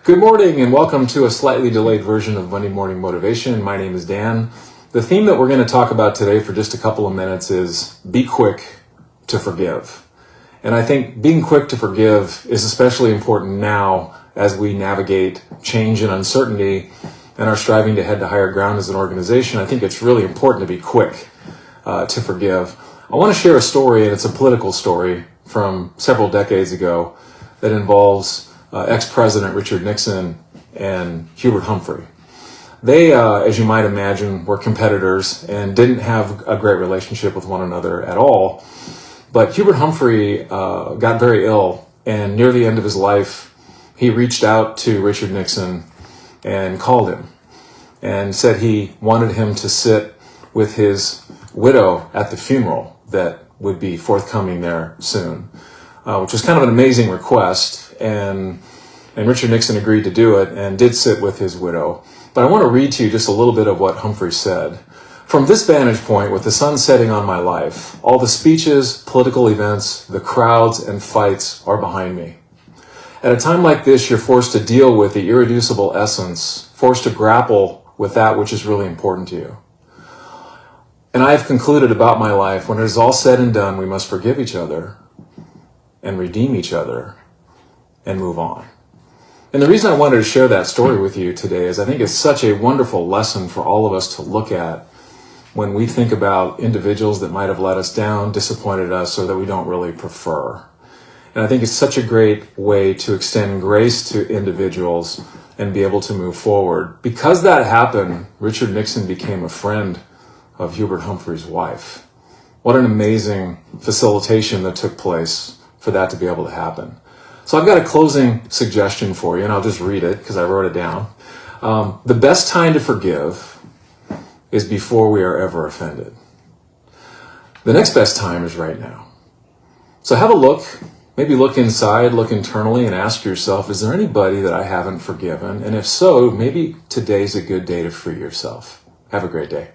Good morning and welcome to a slightly delayed version of Monday Morning Motivation. My name is Dan. The theme that we're going to talk about today for just a couple of minutes is be quick to forgive. And I think being quick to forgive is especially important now as we navigate change and uncertainty and are striving to head to higher ground as an organization. I think it's really important to be quick to forgive. I want to share a story, and it's a political story from several decades ago that involves ex-President Richard Nixon and Hubert Humphrey. They, as you might imagine, were competitors and didn't have a great relationship with one another at all. But Hubert Humphrey got very ill, and near the end of his life, he reached out to Richard Nixon and called him and said he wanted him to sit with his widow at the funeral that would be forthcoming there soon, which was kind of an amazing request. And Richard Nixon agreed to do it and did sit with his widow. But I want to read to you just a little bit of what Humphrey said. From this vantage point, with the sun setting on my life, all the speeches, political events, the crowds, and fights are behind me. At a time like this, you're forced to deal with the irreducible essence, forced to grapple with that which is really important to you. And I have concluded about my life, when it is all said and done, we must forgive each other and redeem each other and move on. And the reason I wanted to share that story with you today is I think it's such a wonderful lesson for all of us to look at when we think about individuals that might have let us down, disappointed us, or that we don't really prefer. And I think it's such a great way to extend grace to individuals and be able to move forward. Because that happened, Richard Nixon became a friend of Hubert Humphrey's wife. What an amazing facilitation that took place for that to be able to happen. So I've got a closing suggestion for you, and I'll just read it because I wrote it down. The best time to forgive is before we are ever offended. The next best time is right now. So have a look, maybe look inside, look internally, and ask yourself, is there anybody that I haven't forgiven? And if so, maybe today's a good day to free yourself. Have a great day.